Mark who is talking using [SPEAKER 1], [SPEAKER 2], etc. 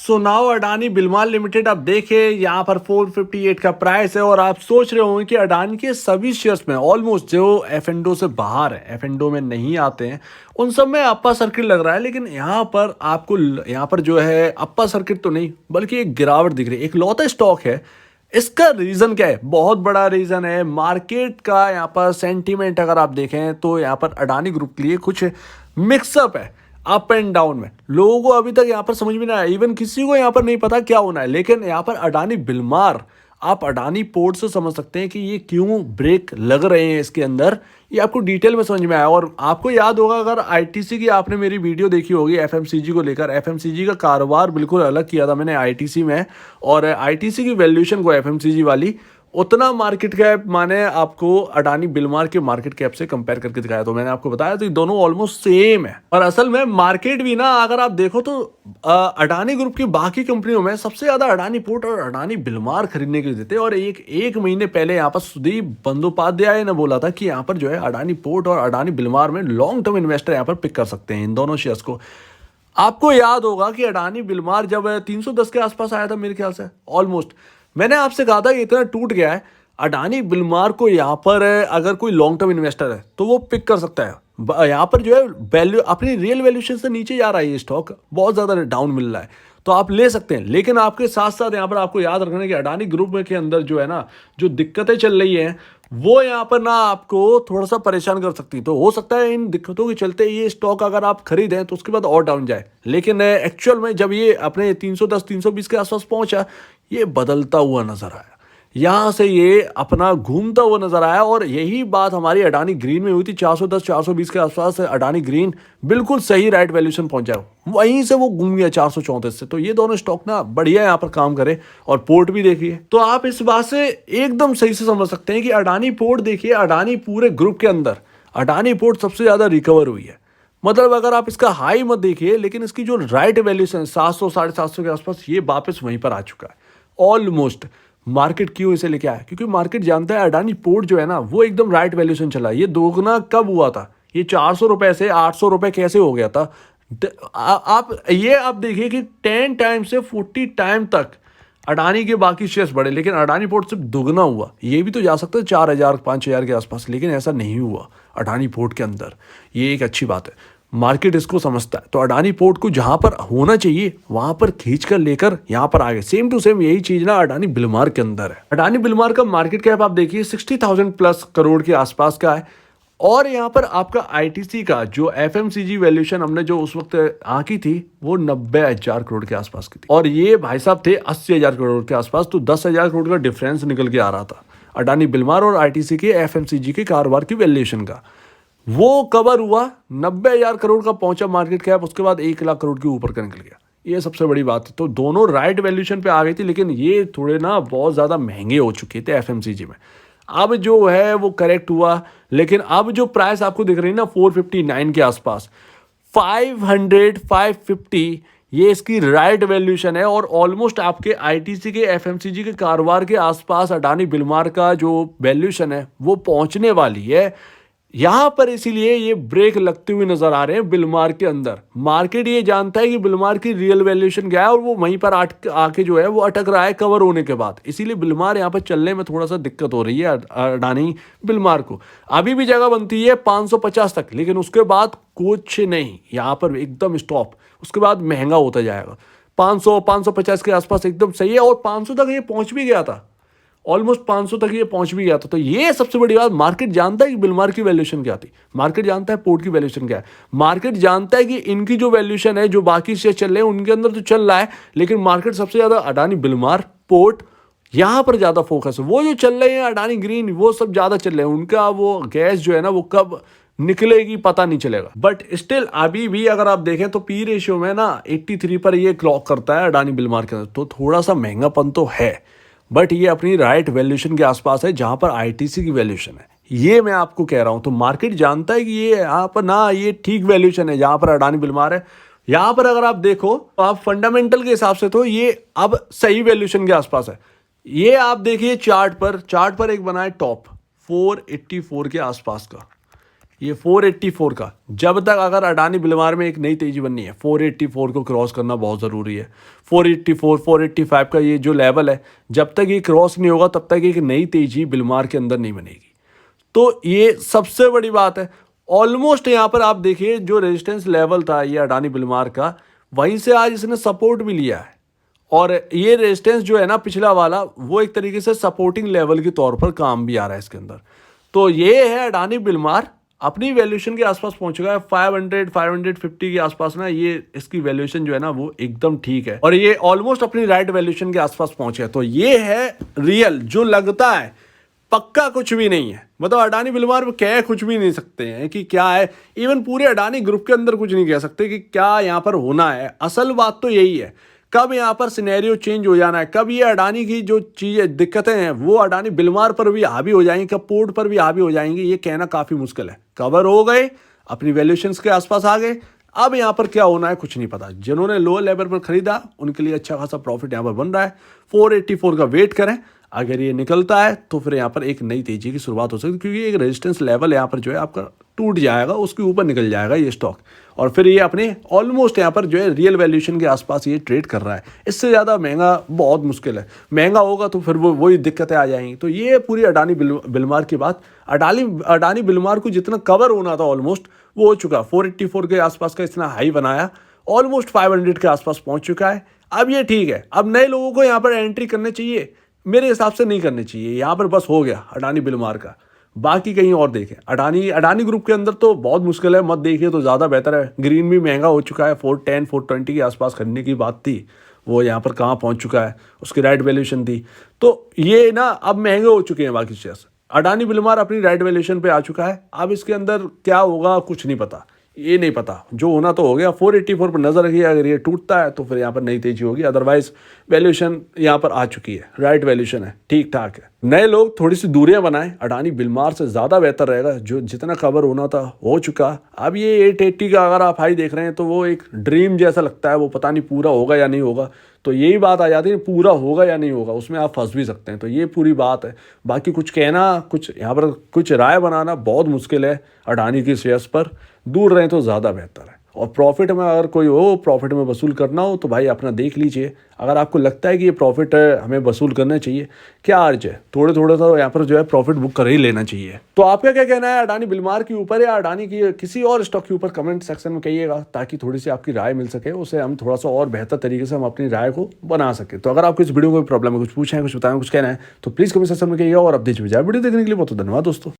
[SPEAKER 1] So now Adani बिलमार limited आप देखें यहाँ पर 458 का प्राइस है और आप सोच रहे होंगे कि अडानी के सभी शेयर्स में ऑलमोस्ट जो एफ से बाहर है, एफ में नहीं आते हैं, उन सब में अप्पा सर्किट लग रहा है। लेकिन यहाँ पर आपको यहाँ पर जो है अप्पा सर्किट तो नहीं बल्कि एक गिरावट दिख रही है, एक लौता स्टॉक है। इसका रीजन क्या है? बहुत बड़ा रीजन है मार्केट का। यहाँ पर सेंटीमेंट अगर आप देखें तो यहाँ पर अडानी ग्रुप के लिए कुछ मिक्सअप है, अप एंड डाउन में। लोगों को अभी तक यहाँ पर समझ में नहीं आया, इवन किसी को यहाँ पर नहीं पता क्या होना है। लेकिन यहाँ पर अडानी बिलमार, आप अडानी पोर्ट से समझ सकते हैं कि ये क्यों ब्रेक लग रहे हैं इसके अंदर, ये आपको डिटेल में समझ में आया। और आपको याद होगा, अगर आईटीसी की आपने मेरी वीडियो देखी होगी एफएमसीजी को लेकर, एफएमसीजी का कारोबार बिल्कुल अलग किया था मैंने आईटीसी में, और आईटीसी की वैल्यूएशन को एफएमसीजी वाली उतना मार्केट कैप माने आपको अडानी बिलमार के मार्केट कैप से कंपेयर करके दिखाया। तो मैंने आपको बताया तो ये दोनों ऑलमोस्ट सेम है। और असल में मार्केट भी ना अगर आप देखो तो अडानी ग्रुप की बाकी कंपनियों में सबसे ज्यादा अडानी पोर्ट और अडानी बिलमार खरीदने के लिए देते। और एक महीने पहले यहाँ पर सुदीप बंदोपाध्याय ने बोला था कि यहाँ पर जो है अडानी पोर्ट और अडानी बिलमार में लॉन्ग टर्म इन्वेस्टर यहाँ पर पिक कर सकते हैं इन दोनों शेयर्स को। आपको याद होगा कि अडानी बिलमार जब 310 के आसपास आया था मेरे ख्याल से ऑलमोस्ट, मैंने आपसे कहा था कि इतना टूट गया है, अडानी बिलमार को यहाँ पर अगर कोई लॉन्ग टर्म इन्वेस्टर है तो वो पिक कर सकता है। यहाँ पर जो है वैल्यू अपनी रियल वैल्यूएशन से नीचे जा रहा है, ये स्टॉक बहुत ज़्यादा डाउन मिल रहा है, तो आप ले सकते हैं। लेकिन आपके साथ साथ यहाँ पर आपको याद रखना है कि अडानी ग्रुप के अंदर जो है ना, जो दिक्कतें चल रही हैं वो यहाँ पर ना आपको थोड़ा सा परेशान कर सकती है। तो हो सकता है इन दिक्कतों के चलते ये स्टॉक अगर आप खरीदें तो उसके बाद और डाउन जाए। लेकिन एक्चुअल में जब ये अपने 310 320 के आसपास पहुंचा, ये बदलता हुआ नजर आया, यहाँ से ये अपना घूमता हुआ नजर आया। और यही बात हमारी अडानी ग्रीन में हुई थी, 410 420 के आसपास अडानी ग्रीन बिल्कुल सही राइट वैल्यूएशन पहुंचा, वहीं से वो घूम गया 434 से। तो ये दोनों स्टॉक ना बढ़िया यहाँ पर काम करे। और पोर्ट भी देखिए, तो आप इस बात से एकदम सही से समझ सकते हैं कि अडानी पोर्ट देखिए, अडानी पूरे ग्रुप के अंदर अडानी पोर्ट सबसे ज्यादा रिकवर हुई है। मतलब अगर आप इसका हाई मत देखिए, लेकिन इसकी जो राइट वैल्यूएशन 700 750 के आसपास, ये वापस वहीं पर आ चुका है ऑलमोस्ट। मार्केट क्यों इसे लेके आया? क्योंकि मार्केट जानता है अडानी पोर्ट जो है ना वो एकदम राइट वैल्यूएशन चला। ये दोगुना कब हुआ था? ये 400 रुपए से 800 रुपए कैसे हो गया था? आप देखिए कि 10 टाइम से 40 टाइम तक अडानी के बाकी शेयर्स बढ़े, लेकिन अडानी पोर्ट सिर्फ दुगना हुआ। ये भी तो जा सकता है 4000 5000 के आसपास, लेकिन ऐसा नहीं हुआ अडानी पोर्ट के अंदर। ये एक अच्छी बात है, मार्केट इसको समझता है। तो अडानी पोर्ट को जहां पर होना चाहिए वहां पर खींच कर लेकर यहां पर आ गए। सेम टू सेम यही चीज ना अडानी बिलमार के अंदर है। अडानी बिलमार का मार्केट कैप आप देखिए 60,000 प्लस करोड़ के आसपास का है। और यहाँ पर आपका आईटीसी का जो एफएमसीजी वैल्यूएशन हमने जो उस वक्त आंकी थी वो 90,000 करोड़ के आसपास की थी, और ये भाई साहब थे 80,000 करोड़ के आसपास। तो 10,000 करोड़ का डिफरेंस निकल के आ रहा था अडानी बिलमार और आईटीसी के एफएमसीजी के कारोबार की वैल्यूएशन का। वो कवर हुआ, 90,000 करोड़ का पहुंचा मार्केट कैप, उसके बाद 1 लाख करोड़ के ऊपर का निकल गया। ये सबसे बड़ी बात है। तो दोनों राइट वैल्यूएशन पे आ गई थी, लेकिन ये थोड़े ना बहुत ज़्यादा महंगे हो चुके थे एफएमसीजी में। अब जो है वो करेक्ट हुआ, लेकिन अब जो प्राइस आपको दिख रही है ना 459 के आसपास, 500 550 ये इसकी राइट वैल्यूएशन है। और ऑलमोस्ट आपके आईटीसी के एफएमसीजी के कारोबार के आसपास अडानी बिलमार का जो वैल्यूएशन है वो पहुंचने वाली है यहां पर। इसीलिए ये ब्रेक लगते हुए नजर आ रहे हैं बिलमार के अंदर। मार्केट ये जानता है कि बिलमार की रियल वैल्यूएशन क्या है, और वो वहीं पर आके जो है वो अटक रहा है कवर होने के बाद। इसीलिए बिलमार यहां पर चलने में थोड़ा सा दिक्कत हो रही है अडानी बिलमार को। अभी भी जगह बनती है 550 तक, लेकिन उसके बाद कुछ नहीं, यहां पर एकदम स्टॉप। उसके बाद महंगा होता जाएगा। 500 550 के आसपास एकदम सही है, और 500 तक ये पहुंच भी गया था, ऑलमोस्ट 500 तक ये पहुंच भी गया था। तो ये सबसे बड़ी बात, मार्केट जानता है कि बिलमार की वैल्यूएशन क्या थी, मार्केट जानता है पोर्ट की वैल्यूएशन क्या है, मार्केट जानता है कि इनकी जो वैल्यूएशन है जो बाकी शेयर चल रहे हैं उनके अंदर तो चल रहा है, लेकिन मार्केट सबसे ज्यादा अडानी बिलमार पोर्ट यहां पर ज्यादा फोकस है। वो जो चल रहे हैं अडानी ग्रीन वो सब ज्यादा चल रहे हैं, उनका वो गैस जो है ना वो कब निकलेगी पता नहीं चलेगा। बट स्टिल अभी भी अगर आप देखें तो पी रेशियो में ना 83 पर ये क्लॉक करता है अडानी बिलमार के अंदर। तो थोड़ा सा महंगापन तो है, बट ये अपनी राइट वैल्यूएशन के आसपास है जहां पर आईटीसी की वैल्यूएशन है। ये मैं आपको कह रहा हूं। तो मार्केट जानता है कि ये यहाँ पर ना ये ठीक वैल्यूएशन है जहां पर अडानी बिलमार है। यहां पर अगर आप देखो तो आप फंडामेंटल के हिसाब से तो ये अब सही वैल्यूएशन के आसपास है। ये आप देखिए चार्ट पर एक बना है टॉप 484 के आसपास का, ये 484 का, जब तक अगर अडानी बिलमार में एक नई तेजी बननी है 484 को क्रॉस करना बहुत ज़रूरी है। 484 485 का ये जो लेवल है, जब तक ये क्रॉस नहीं होगा तब तक एक नई तेजी बिलमार के अंदर नहीं बनेगी। तो ये सबसे बड़ी बात है। ऑलमोस्ट यहाँ पर आप देखिए जो रेजिस्टेंस लेवल था ये अडानी बिलमार का, वहीं से आज इसने सपोर्ट भी लिया है। और ये रेजिस्टेंस जो है ना पिछला वाला, वो एक तरीके से सपोर्टिंग लेवल के तौर पर काम भी आ रहा है इसके अंदर। तो ये है अडानी बिलमार अपनी वैल्यूएशन के आसपास पहुंच चुका है 500 550 के आसपास ना। ये इसकी वैल्यूएशन जो है ना वो एकदम ठीक है और ये ऑलमोस्ट अपनी राइट वैल्यूएशन के आसपास पहुंचे। तो ये है रियल, जो लगता है पक्का कुछ भी नहीं है। मतलब अडानी बिलमार में कह कुछ भी नहीं सकते हैं कि क्या है, इवन पूरे अडानी ग्रुप के अंदर कुछ नहीं कह सकते कि क्या यहाँ पर होना है। असल बात तो यही है, कब यहाँ पर सिनेरियो चेंज हो जाना है, कब ये अडानी की जो चीज़ें दिक्कतें हैं वो अडानी बिलमार पर भी हावी हो जाएंगी, कब पोर्ट पर भी हावी हो जाएंगी, ये कहना काफ़ी मुश्किल है। कवर हो गए, अपनी वैल्यूएशंस के आसपास आ गए, अब यहाँ पर क्या होना है कुछ नहीं पता। जिन्होंने लोअर लेवल पर खरीदा उनके लिए अच्छा खासा प्रॉफिट यहाँ पर बन रहा है। 484 का वेट करें, अगर ये निकलता है तो फिर यहाँ पर एक नई तेजी की शुरुआत हो सकती है, क्योंकि एक रेजिस्टेंस लेवल यहाँ पर जो है आपका टूट जाएगा, उसके ऊपर निकल जाएगा ये स्टॉक और फिर ये अपने ऑलमोस्ट यहाँ पर जो है रियल वैल्यूएशन के आसपास ये ट्रेड कर रहा है। इससे ज़्यादा महंगा बहुत मुश्किल है, महंगा होगा तो फिर वही दिक्कतें आ जाएंगी। तो ये पूरी अडानी बिलमार की बात, अडानी बिलमार को जितना कवर होना था ऑलमोस्ट वो हो चुका। 484 के आसपास का इतना हाई बनाया, ऑलमोस्ट 500 के आसपास पहुँच चुका है। अब ये ठीक है, अब नए लोगों को यहाँ पर एंट्री करनी चाहिए, मेरे हिसाब से नहीं करनी चाहिए। यहाँ पर बस हो गया अडानी बिलमार का, बाकी कहीं और देखें। अडानी ग्रुप के अंदर तो बहुत मुश्किल है, मत देखिए तो ज़्यादा बेहतर है। ग्रीन भी महंगा हो चुका है, 410 420 के आसपास खरीदने की बात थी, वो यहाँ पर कहाँ पहुँच चुका है, उसकी राइट वैल्यूएशन थी। तो ये ना अब महंगे हो चुके हैं बाकी शेयर्स। अडानी बिलमार अपनी राइट वैल्यूएशन पे आ चुका है, अब इसके अंदर क्या होगा कुछ नहीं पता, ये नहीं पता, जो होना तो हो गया। 484 पर नजर रखिए, अगर ये टूटता है तो फिर यहाँ पर नई तेजी होगी, अदरवाइज वैल्यूएशन यहाँ पर आ चुकी है, राइट वैल्यूएशन है, ठीक ठाक है। नए लोग थोड़ी सी दूरियां बनाएं, अडानी बिलमार से ज़्यादा बेहतर रहेगा। जो जितना कवर होना था हो चुका। अब ये 880 का अगर आप हाई देख रहे हैं तो वो एक ड्रीम जैसा लगता है, वो पता नहीं पूरा होगा या नहीं होगा। तो यही बात आ जाती है, पूरा होगा या नहीं होगा, उसमें आप फंस भी सकते हैं। तो ये पूरी बात है, बाकी कुछ कहना, कुछ यहाँ पर कुछ राय बनाना बहुत मुश्किल है अडानी की शेयर्स पर। दूर रहें तो ज़्यादा बेहतर है। और प्रॉफिट में अगर कोई हो, प्रॉफिट में वसूल करना हो तो भाई अपना देख लीजिए। अगर आपको लगता है कि ये प्रॉफिट हमें वसूल करना चाहिए, क्या अर्ज है, थोड़े थोड़े सा यहाँ पर जो है प्रॉफिट बुक कर ही लेना चाहिए। तो आपका क्या कहना है अडानी बिलमार के ऊपर या अडानी की किसी और स्टॉक के ऊपर, कमेंट सेक्शन में कहिएगा, ताकि थोड़ी सी आपकी राय मिल सके, उससे हम थोड़ा सा और बेहतर तरीके से हम अपनी राय को बना सके। तो अगर आपको इस वीडियो को प्रॉब्लम है, कुछ पूछना है, कुछ बताना, कुछ कहना है तो प्लीज़ कमेंट सेक्शन में कहिएगा। और अब दीजिए वीडियो देखने के लिए बहुत धन्यवाद दोस्तों।